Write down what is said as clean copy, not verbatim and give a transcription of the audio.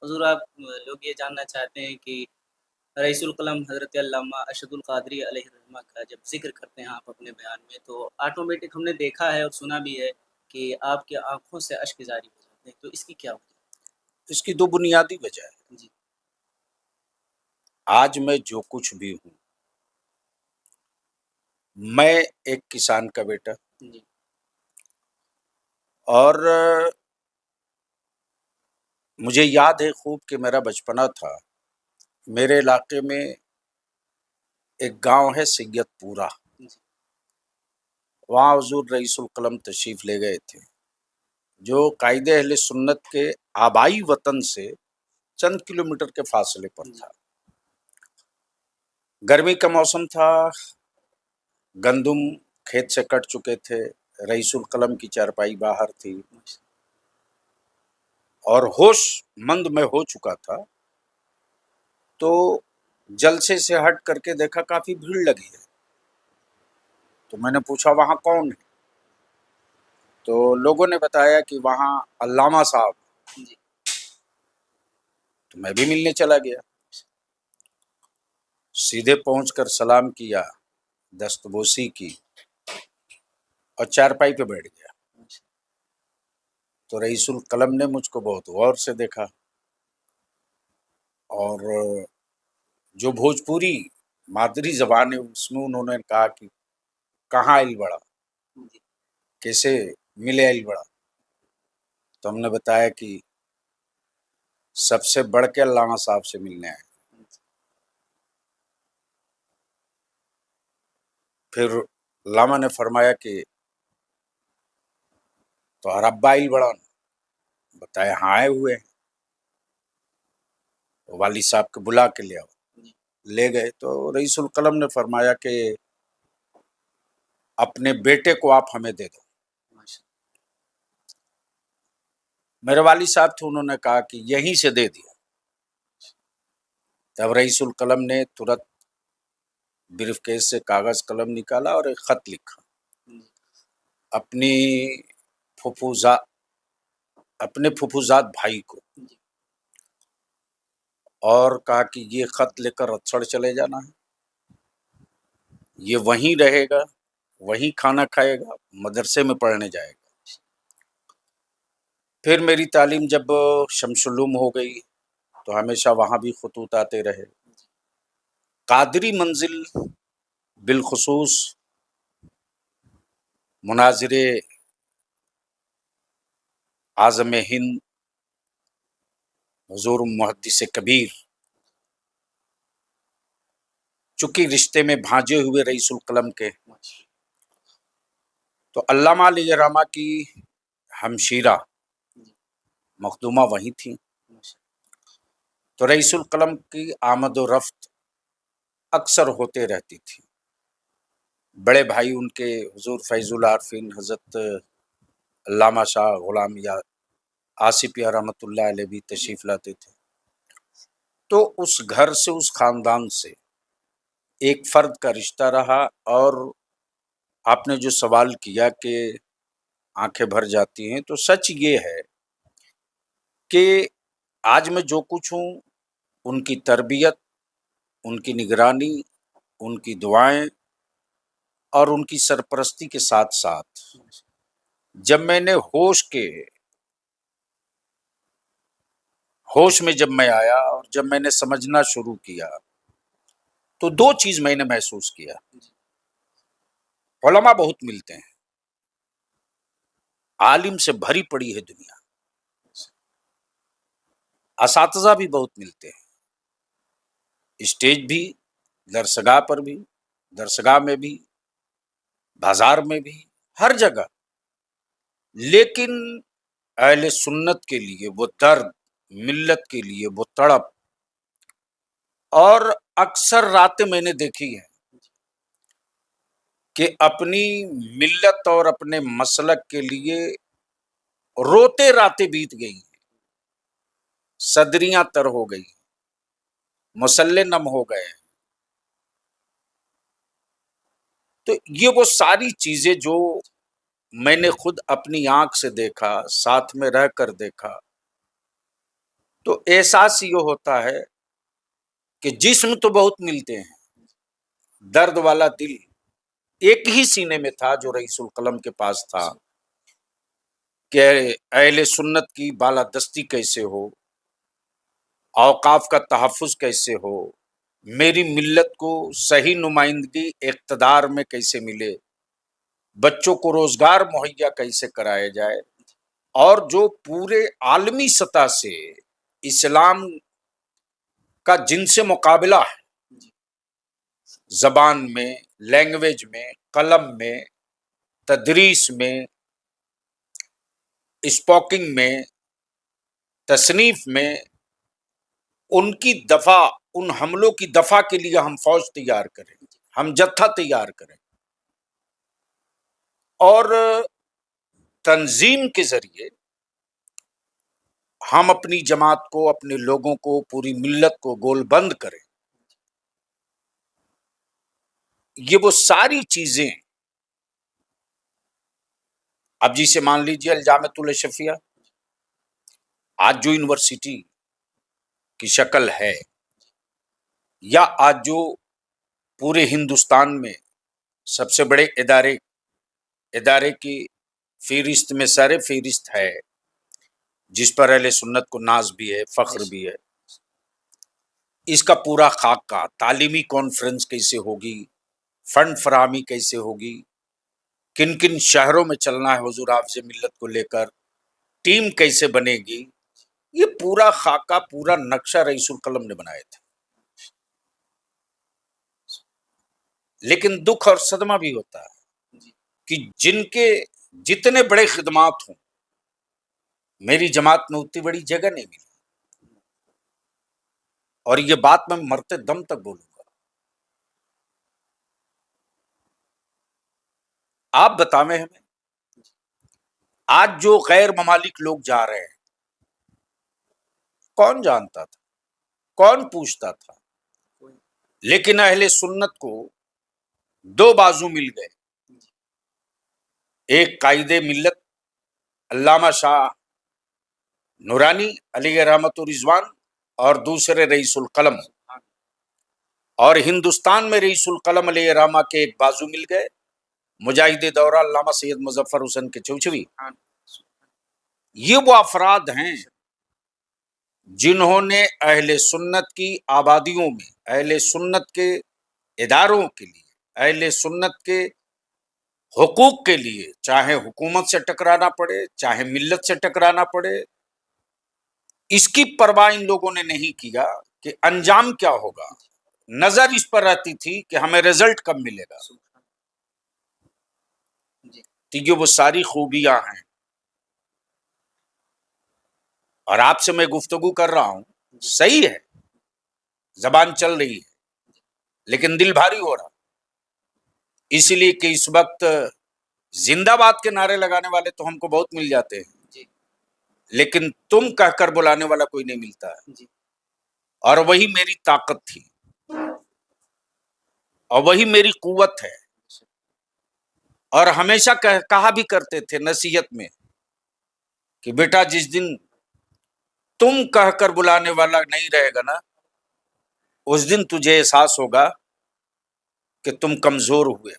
حضور آپ لوگ یہ جاننا چاہتے ہیں کہ رئیس القلم حضرت علامہ ارشد القادری علیہ الرحمہ کا جب ذکر کرتے ہیں آپ اپنے بیان میں، تو آٹومیٹک ہم نے دیکھا ہے اور سنا بھی ہے کہ آپ کی آنکھوں سے اشک جاری ہو جاتے ہیں، تو اس کی کیا وجہ اس کی دو بنیادی وجہ ہے۔ ہے؟ جی آج میں جو کچھ بھی ہوں، میں ایک کسان کا بیٹا، جی اور مجھے یاد ہے خوب کہ میرا بچپنا تھا۔ میرے علاقے میں ایک گاؤں ہے سید پورہ، جی وہاں حضور رئیس القلم تشریف لے گئے تھے، جو قائد اہل سنت کے آبائی وطن سے چند کلومیٹر کے فاصلے پر جی تھا۔ گرمی کا موسم تھا، گندم کھیت سے کٹ چکے تھے، رئیس القلم کی چارپائی باہر تھی ماشاء اور ہوش مند میں ہو چکا تھا۔ تو جلسے سے ہٹ کر کے دیکھا کافی بھیڑ لگی ہے، تو میں نے پوچھا وہاں کون ہے؟ تو لوگوں نے بتایا کہ وہاں علامہ صاحب۔ اللہ جی تو میں بھی ملنے چلا گیا، سیدھے پہنچ کر سلام کیا، دستبوسی کی اور چارپائی پہ بیٹھ گیا۔ ماشاء تو رئیس القلم نے مجھ کو بہت غور سے دیکھا، اور جو بھوجپوری مادری زبان ہے اس میں انہوں نے کہا کہ کہاں عل بڑا، جی کیسے ملے عل بڑا؟ تو ہم نے بتایا کہ سب سے بڑھ کے علامہ صاحب سے ملنے آئے۔ پھر علامہ نے فرمایا کہ تو ابا عل بڑا؟ بتایا ہاں آئے ہوئے ہیں۔ والد صاحب کو بلا کے لے آؤ، جی لے گئے تو رئیس القلم نے فرمایا کہ اپنے بیٹے کو آپ ہمیں دے دو۔ ماشاء میرے والد صاحب تھے، انہوں نے کہا کہ یہیں سے دے دیا۔ تب رئیس القلم نے ترنت بریف کیس سے کاغذ قلم نکالا اور ایک خط لکھا جی اپنی اپنے پھوپھوزاد بھائی کو، جی اور کہا کہ یہ خط لے کر رتسڑ چلے جانا ہے، یہ وہیں رہے گا، وہیں کھانا کھائے گا، مدرسے میں پڑھنے جائے گا۔ پھر میری تعلیم جب شمس العلوم ہو گئی تو ہمیشہ وہاں بھی خطوط آتے رہے۔ قادری منزل بالخصوص مناظر اعظم ہند حضور محدث کبیر، چونکہ رشتے میں بھانجے ہوئے رئیس القلم کے، ماشاء تو علامہ علیہ الرحمہ کی ہمشیرہ جی مخدومہ وہیں تھیں، ماشاء تو رئیس القلم کی آمد و رفت اکثر ہوتے رہتی تھی۔ بڑے بھائی ان کے حضور فیض العارفین حضرت علامہ شاہ غلام یا آصفیہ رحمۃ اللہ علیہ بھی تشریف لاتے تھے۔ تو اس گھر سے، اس خاندان سے ایک فرد کا رشتہ رہا۔ اور آپ نے جو سوال کیا کہ آنکھیں بھر جاتی ہیں، تو سچ یہ ہے کہ آج میں جو کچھ ہوں، ان کی تربیت، ان کی نگرانی، ان کی دعائیں اور ان کی سرپرستی کے ساتھ ساتھ جب میں نے ہوش میں جب میں آیا اور جب میں نے سمجھنا شروع کیا، تو دو چیز میں نے محسوس کیا۔ جی علماء بہت ملتے ہیں، عالم سے بھری پڑی ہے دنیا، اساتذہ بھی بہت ملتے ہیں، اسٹیج بھی، درسگاہ پر بھی، درسگاہ میں بھی، بازار میں بھی، ہر جگہ۔ لیکن اہل سنت کے لیے وہ درد، ملت کے لیے وہ تڑپ، اور اکثر راتیں میں نے دیکھی ہیں کہ اپنی ملت اور اپنے مسلک کے لیے روتے راتیں بیت گئی، صدریاں تر ہو گئی، مسلے نم ہو گئے۔ تو یہ وہ ساری چیزیں جو میں نے خود اپنی آنکھ سے دیکھا، ساتھ میں رہ کر دیکھا، تو احساس یہ ہوتا ہے کہ جسم تو بہت ملتے ہیں، درد والا دل ایک ہی سینے میں تھا جو رئیس القلم کے پاس تھا کہ اہل سنت کی بالادستی کیسے ہو، اوقاف کا تحفظ کیسے ہو، میری ملت کو صحیح نمائندگی اقتدار میں کیسے ملے، بچوں کو روزگار مہیا کیسے کرایا جائے، اور جو پورے عالمی سطح سے اسلام کا جن سے مقابلہ ہے، زبان میں، لینگویج میں، قلم میں، تدریس میں، اسپوکنگ میں، تصنیف میں، ان کی دفاع، ان حملوں کی دفاع کے لیے ہم فوج تیار کریں، ہم جتھا تیار کریں، اور تنظیم کے ذریعے ہم اپنی جماعت کو، اپنے لوگوں کو، پوری ملت کو گول بند کریں۔ یہ وہ ساری چیزیں، اب جسے مان لیجیے الجامعۃ الاشرفیہ آج جو یونیورسٹی کی شکل ہے، یا آج جو پورے ہندوستان میں سب سے بڑے ادارے کی فہرست میں سر فہرست ہے، جس پر اہل سنت کو ناز بھی ہے، فخر بھی ہے، اس کا پورا خاکہ، تعلیمی کانفرنس کیسے ہوگی، فنڈ فراہمی کیسے ہوگی، کن کن شہروں میں چلنا ہے حضور حافظ ملت کو لے کر، ٹیم کیسے بنے گی، یہ پورا خاکہ، پورا نقشہ رئیس القلم نے بنائے تھے۔ لیکن دکھ اور صدمہ بھی ہوتا ہے کہ جن کے جتنے بڑے خدمات ہوں، میری جماعت میں اتنی بڑی جگہ نہیں ملی، اور یہ بات میں مرتے دم تک بولوں گا۔ آپ بتائیں ہمیں، آج جو غیر ممالک لوگ جا رہے ہیں، کون جانتا تھا، کون پوچھتا تھا؟ لیکن اہل سنت کو دو بازو مل گئے، ایک قائد ملت علامہ شاہ نورانی علیہ رحمت و رضوان، اور دوسرے رئیس القلم، اور ہندوستان میں رئیس القلم علیہ رحمہ کے ایک بازو مل گئے، مجاہد دورہ علامہ سید مظفر حسین کے چوچوی۔ یہ وہ افراد ہیں جنہوں نے اہل سنت کی آبادیوں میں، اہل سنت کے اداروں کے لیے، اہل سنت کے حقوق کے لیے، چاہے حکومت سے ٹکرانا پڑے، چاہے ملت سے ٹکرانا پڑے، اس کی پرواہ ان لوگوں نے نہیں کیا کہ انجام کیا ہوگا۔ نظر اس پر رہتی تھی کہ ہمیں رزلٹ کب ملے گا۔ تو یہ وہ ساری خوبیاں ہیں، اور آپ سے میں گفتگو کر رہا ہوں، صحیح ہے، زبان چل رہی ہے، لیکن دل بھاری ہو رہا، اس لیے کہ اس وقت زندہ باد کے نعرے لگانے والے تو ہم کو بہت مل جاتے ہیں، لیکن تم کہہ کر بلانے والا کوئی نہیں ملتا ہے، اور وہی میری طاقت تھی، اور وہی میری قوت ہے۔ اور ہمیشہ کہا بھی کرتے تھے نصیحت میں کہ بیٹا، جس دن تم کہہ کر بلانے والا نہیں رہے گا نا، اس دن تجھے احساس ہوگا کہ تم کمزور ہوئے،